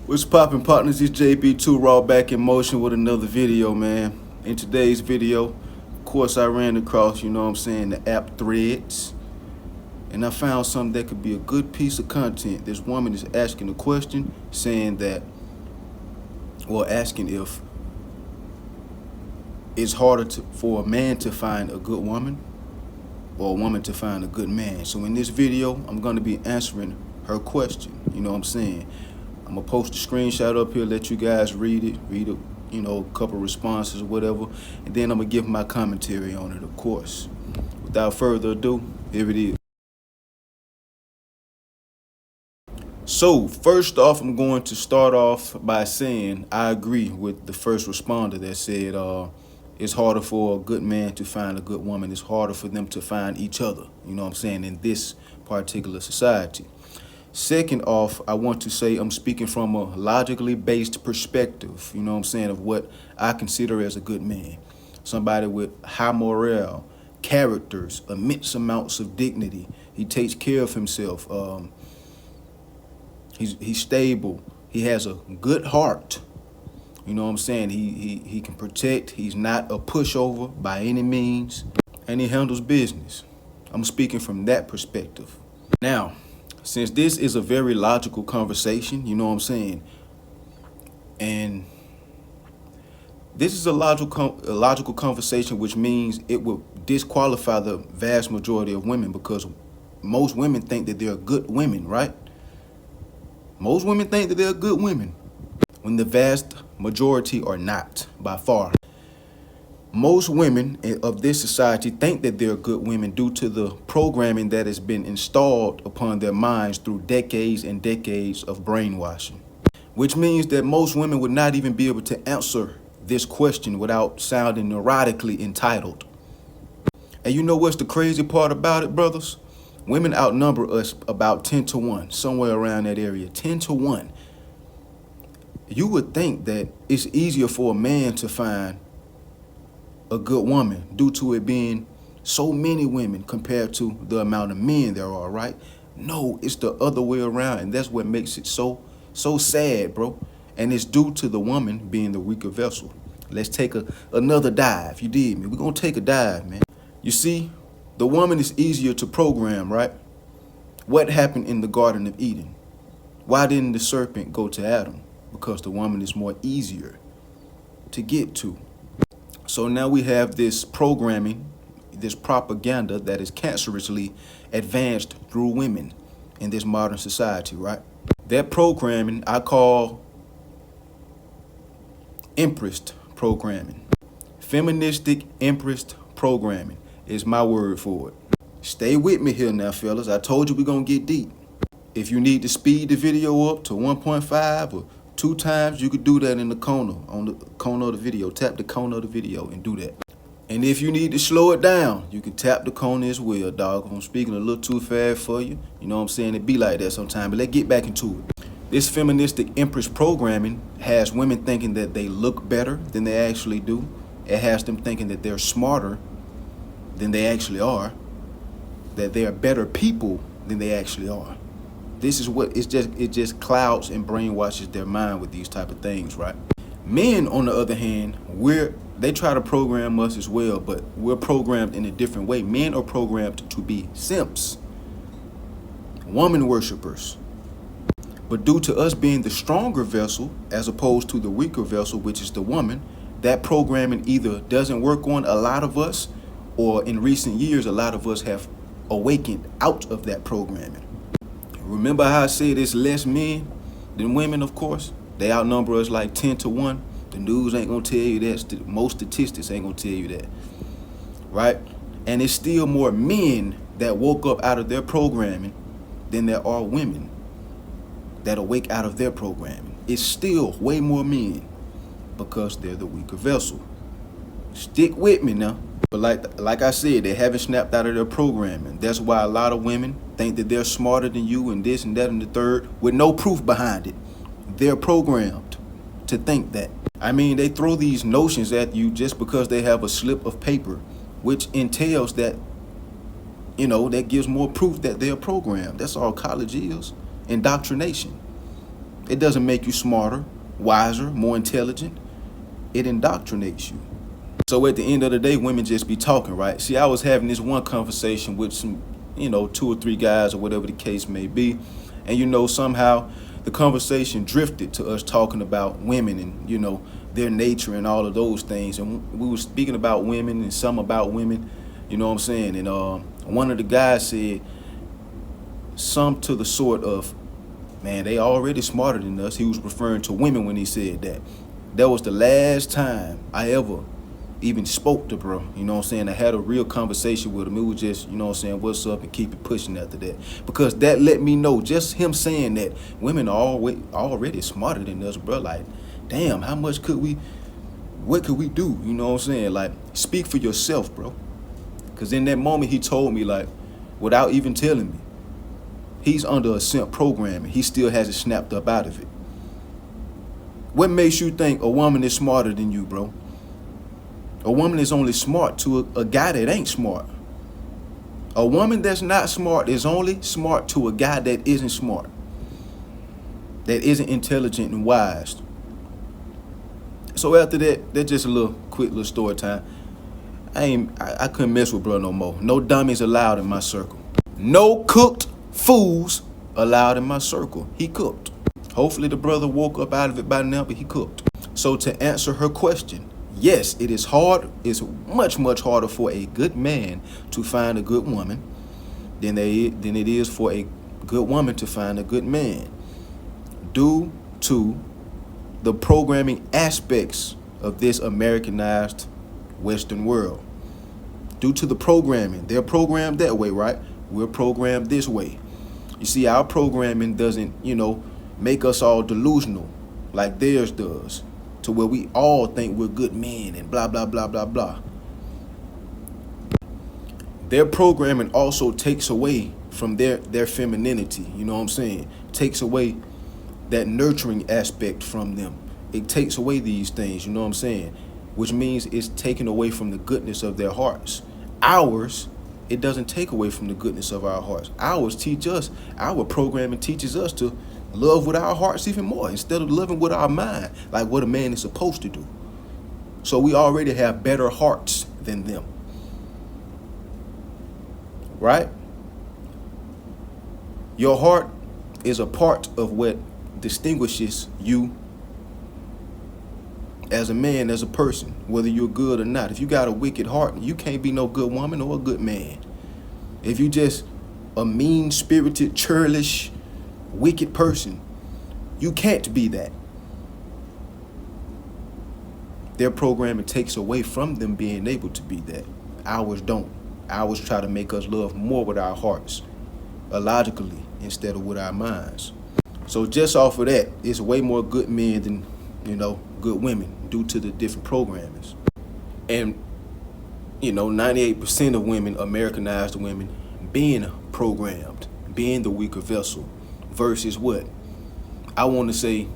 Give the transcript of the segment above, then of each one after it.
What's poppin', partners? It's JB2 Raw back in motion with another video, man. In today's video, of course, I ran across, the app Threads. And I found something that could be a good piece of content. This woman is asking a question saying that, asking if it's harder for a man to find a good woman or a woman to find a good man. So in this video, I'm going to be answering her question. You know what I'm saying? I'm going to post a screenshot up here, let you guys read it, a couple responses or whatever, and then I'm going to give my commentary on it, of course. Without further ado, here it is. So, first off, I'm going to start off by saying I agree with the first responder that said it's harder for a good man to find a good woman. It's harder for them to find each other, in this particular society. Second off, I want to say I'm speaking from a logically based perspective, of what I consider as a good man. Somebody with high morale, characters, immense amounts of dignity. He takes care of himself. He's stable. He has a good heart. He can protect. He's not a pushover by any means. And he handles business. I'm speaking from that perspective. Now, since this is a very logical conversation, and this is a logical conversation, which means it will disqualify the vast majority of women, because most women think that they're good women, right? Most women think that they're good women, when the vast majority are not, by far. Most women of this society think that they're good women due to the programming that has been installed upon their minds through decades and decades of brainwashing. Which means that most women would not even be able to answer this question without sounding neurotically entitled. And you know what's the crazy part about it, brothers? Women outnumber us about 10 to 1, somewhere around that area, 10 to 1. You would think that it's easier for a man to find a good woman due to it being so many women compared to the amount of men there are, right? No, it's the other way around, and that's what makes it so sad, bro. And it's due to the woman being the weaker vessel. Let's take another dive. You did me. We're gonna take a dive, man. You see, the woman is easier to program, right? What happened in the Garden of Eden? Why didn't the serpent go to Adam? Because the woman is more easier to get to. So now we have this programming, this propaganda that is cancerously advanced through women in this modern society, right? That programming I call empress programming. Feministic empress programming is my word for it. Stay with me here now, fellas. I told you we're going to get deep. If you need to speed the video up to 1.5 or 2 times, you could do that in the corner, on the corner of the video. Tap the corner of the video and do that. And if you need to slow it down, you can tap the corner as well, dog. I'm speaking a little too fast for you. It be like that sometimes, but let's get back into it. This feministic empress programming has women thinking that they look better than they actually do. It has them thinking that they're smarter than they actually are, that they are better people than they actually are. This is what it just clouds and brainwashes their mind with these type of things, right? Men, on the other hand, they try to program us as well, but we're programmed in a different way. Men are programmed to be simps, woman worshipers. But due to us being the stronger vessel as opposed to the weaker vessel, which is the woman, that programming either doesn't work on a lot of us, or in recent years, a lot of us have awakened out of that programming. Remember how I said it's less men than women, of course? They outnumber us like 10 to 1. The news ain't gonna tell you that. Most statistics ain't gonna tell you that, right? And it's still more men that woke up out of their programming than there are women that awake out of their programming. It's still way more men because they're the weaker vessel. Stick with me now. But like I said, they haven't snapped out of their programming. That's why a lot of women think that they're smarter than you and this and that and the third with no proof behind it. They're programmed to think that. I mean, they throw these notions at you just because they have a slip of paper, which entails that, that gives more proof that they're programmed. That's all college is. Indoctrination. It doesn't make you smarter, wiser, more intelligent. It indoctrinates you. So at the end of the day, women just be talking, right? See, I was having this one conversation with some, 2 or 3 guys or whatever the case may be. And, somehow the conversation drifted to us talking about women and, their nature and all of those things. And we were speaking about women and some about women, you know what I'm saying? And one of the guys said some to the sort of, man, they already smarter than us. He was referring to women when he said that. That was the last time I ever even spoke to bro, you know what I'm saying? I had a real conversation with him. It was just, you know what I'm saying, what's up, and keep it pushing after that. Because that let me know, just him saying that women are already smarter than us, bro. Like, damn, what could we do? You know what I'm saying? Like, speak for yourself, bro. Because in that moment, he told me, like, without even telling me, he's under a simp program and he still hasn't snapped up out of it. What makes you think a woman is smarter than you, bro? A woman is only smart to a guy that ain't smart. A woman that's not smart is only smart to a guy that isn't smart, that isn't intelligent and wise. So after that, that's just a quick little story time. I couldn't mess with bro no more. No dummies allowed in my circle. No cooked fools allowed in my circle. He cooked. Hopefully the brother woke up out of it by now, but he cooked. So to answer her question, yes, it is hard. It's much, much harder for a good man to find a good woman than it is for a good woman to find a good man, due to the programming aspects of this Americanized Western world. Due to the programming, they're programmed that way, right? We're programmed this way. You see, our programming doesn't, make us all delusional like theirs does, to where we all think we're good men and blah, blah, blah, blah, blah. Their programming also takes away from their femininity, you know what I'm saying? Takes away that nurturing aspect from them. It takes away these things, you know what I'm saying? Which means it's taken away from the goodness of their hearts. Ours, it doesn't take away from the goodness of our hearts. Our programming teaches us to love with our hearts even more instead of loving with our mind, like what a man is supposed to do. So we already have better hearts than them, right? Your heart is a part of what distinguishes you as a man, as a person, whether you're good or not. If you got a wicked heart, you can't be no good woman or a good man. If you just a mean-spirited, churlish, wicked person, you can't be that. Their programming takes away from them being able to be that. Ours don't. Ours try to make us love more with our hearts, illogically, instead of with our minds. So just off of that, it's way more good men than, good women due to the different programmings. And, 98% of women, Americanized women, being programmed, being the weaker vessel, versus what? I want to say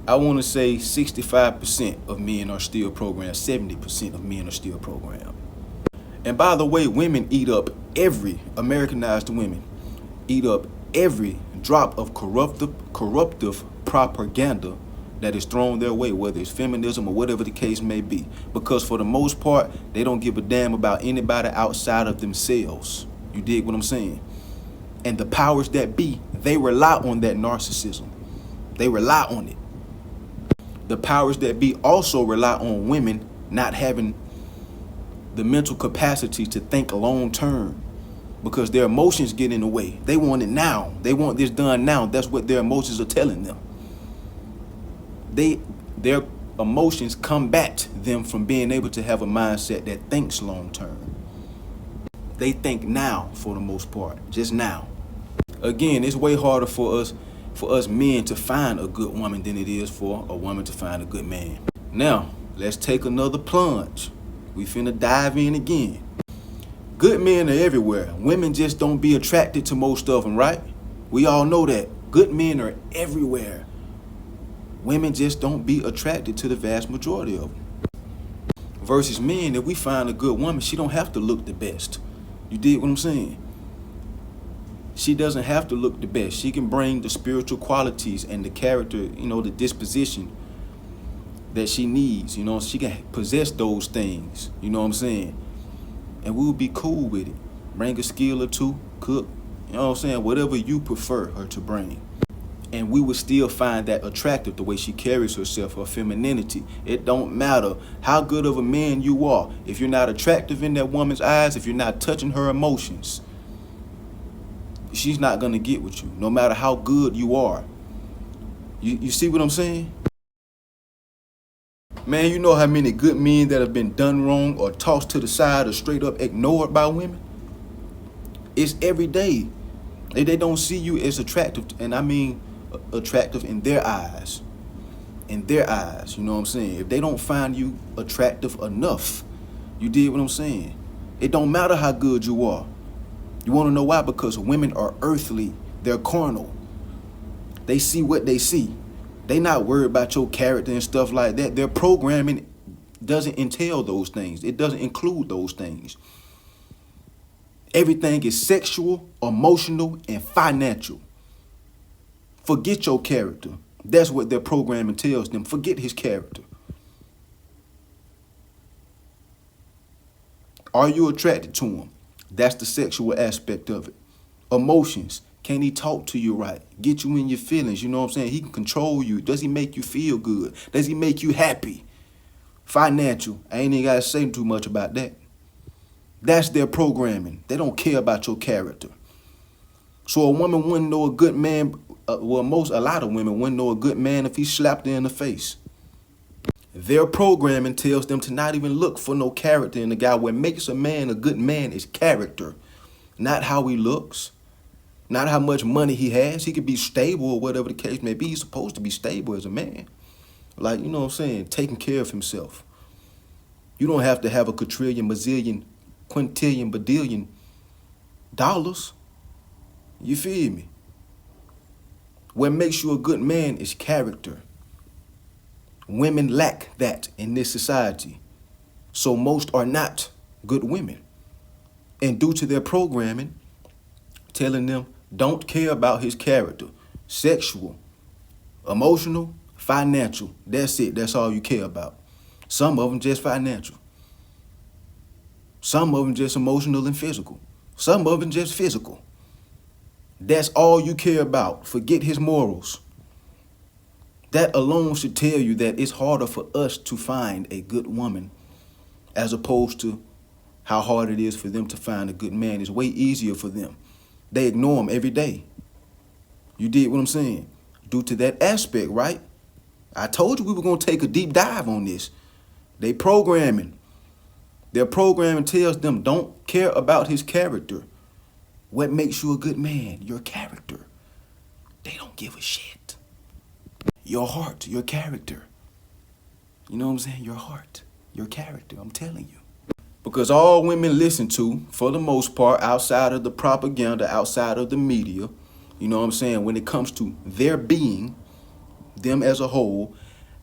65% of men are still programmed, 70% of men are still programmed. And by the way, Americanized women eat up every drop of corruptive propaganda that is thrown their way, whether it's feminism or whatever the case may be. Because for the most part, they don't give a damn about anybody outside of themselves. You dig what I'm saying? And the powers that be, they rely on that narcissism. They rely on it. The powers that be also rely on women not having the mental capacity to think long term, because their emotions get in the way. They want it now. They want this done now. That's what their emotions are telling them. Their emotions combat them from being able to have a mindset that thinks long term. They think now for the most part, just now. Again, it's way harder for us men to find a good woman than it is for a woman to find a good man. Now, let's take another plunge. We finna dive in again. Good men are everywhere. Women just don't be attracted to most of them, right? We all know that. Good men are everywhere. Women just don't be attracted to the vast majority of them. Versus men, if we find a good woman, she don't have to look the best. You dig what I'm saying? She doesn't have to look the best. She can bring the spiritual qualities and the character, the disposition that she needs. She can possess those things. You know what I'm saying? And we'll be cool with it. Bring a skill or two, cook. You know what I'm saying? Whatever you prefer her to bring. And we would still find that attractive, the way she carries herself, her femininity. It don't matter how good of a man you are. If you're not attractive in that woman's eyes, if you're not touching her emotions, she's not going to get with you, no matter how good you are. You see what I'm saying? Man, you know how many good men that have been done wrong or tossed to the side or straight up ignored by women? It's every day. They don't see you as attractive, and I mean attractive in their eyes. In their eyes, you know what I'm saying? If they don't find you attractive enough, you did what I'm saying? It don't matter how good you are. You want to know why? Because women are earthly. They're carnal. They see what they see. They not worried about your character and stuff like that. Their programming doesn't entail those things. It doesn't include those things. Everything is sexual, emotional, and financial. Forget your character. That's what their programming tells them. Forget his character. Are you attracted to him? That's the sexual aspect of it. Emotions. Can he talk to you right? Get you in your feelings. You know what I'm saying? He can control you. Does he make you feel good? Does he make you happy? Financial. I ain't even got to say too much about that. That's their programming. They don't care about your character. So a woman wouldn't know a good man. A lot of women wouldn't know a good man if he slapped her in the face. Their programming tells them to not even look for no character in the guy. What makes a man a good man is character, not how he looks, not how much money he has. He could be stable or whatever the case may be. He's supposed to be stable as a man. Like, you know what I'm saying? Taking care of himself. You don't have to have a quadrillion, bazillion, quintillion, badillion dollars. You feel me? What makes you a good man is character. Women lack that in this society. So most are not good women. And due to their programming, telling them don't care about his character, sexual, emotional, financial. That's it. That's all you care about. Some of them just financial. Some of them just emotional and physical. Some of them just physical. That's all you care about. Forget his morals. That alone should tell you that it's harder for us to find a good woman as opposed to how hard it is for them to find a good man. It's way easier for them. They ignore him every day. You did what I'm saying? Due to that aspect, right? I told you we were going to take a deep dive on this. Their programming tells them don't care about his character. What makes you a good man? Your character. They don't give a shit. Your heart, your character. You know what I'm saying? Your heart, your character, I'm telling you. Because all women listen to, for the most part, outside of the propaganda, outside of the media, you know what I'm saying, when it comes to their being, them as a whole,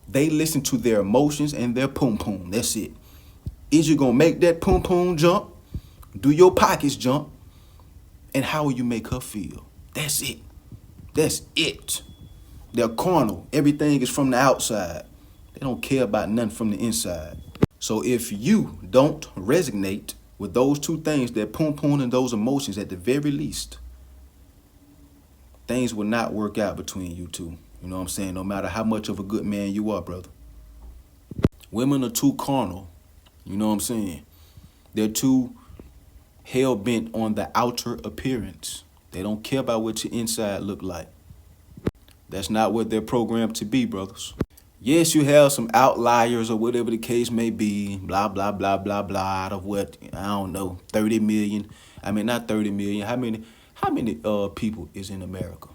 they listen to their emotions and their poom-poom. That's it. Is you going to make that poom-poom jump? Do your pockets jump? And how will you make her feel? That's it. That's it. They're carnal. Everything is from the outside. They don't care about nothing from the inside. So if you don't resonate with those two things, that poom-poom and those emotions at the very least, things will not work out between you two. You know what I'm saying? No matter how much of a good man you are, brother. Women are too carnal. You know what I'm saying? They're too hell-bent on the outer appearance. They don't care about what your inside look like. That's not what they're programmed to be, brothers. Yes, you have some outliers or whatever the case may be, blah, blah, blah, blah, blah, out of what, I don't know, 30 million. I mean, not 30 million. How many people is in America?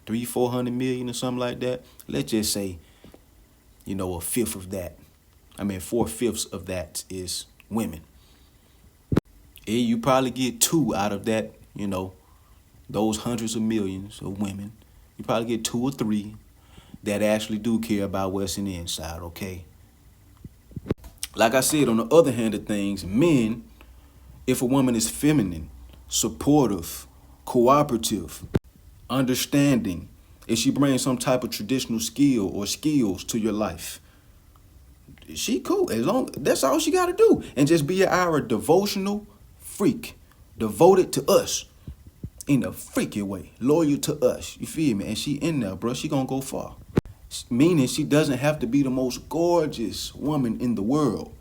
300-400 million or something like that? Let's just say, you know, a fifth of that. I mean, 4/5 of that is women. And you probably get 2 out of that, you know, those hundreds of millions of women. You probably get 2 or 3 that actually do care about what's in the inside, okay? Like I said, on the other hand of things, men, if a woman is feminine, supportive, cooperative, understanding. If she brings some type of traditional skill or skills to your life, she cool. As long that's all she gotta do. And just be our devotional freak. Devoted to us in a freaky way. Loyal to us. You feel me? And she in there, bro. She gonna go far. Meaning she doesn't have to be the most gorgeous woman in the world.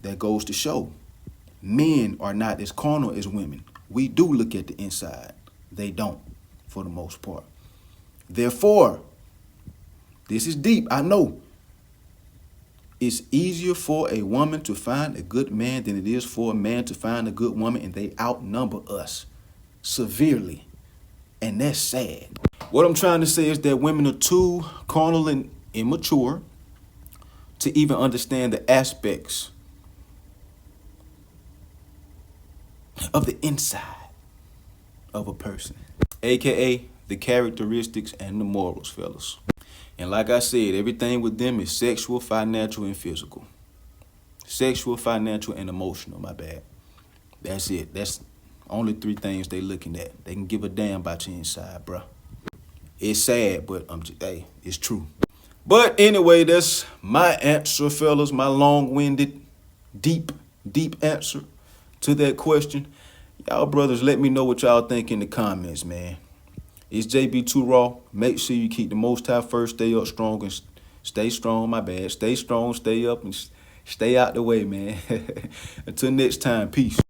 That goes to show men are not as carnal as women. We do look at the inside. They don't, for the most part. Therefore, this is deep, I know. It's easier for a woman to find a good man than it is for a man to find a good woman, and they outnumber us severely. And that's sad. What I'm trying to say is that women are too carnal and immature to even understand the aspects of the inside of a person, aka the characteristics and the morals, fellas. And like I said, everything with them is sexual, financial, and physical. Sexual, financial, and emotional, my bad. That's it. That's only three things they looking at. They can give a damn about your inside, bruh. It's sad, but hey, it's true. But anyway, that's my answer, fellas. My long-winded, deep answer to that question. Y'all brothers, let me know what y'all think in the comments, man. It's JB2 Raw. Make sure you keep the Most High first. Stay up strong and stay strong, my bad. Stay strong, stay up, and stay out the way, man. Until next time, peace.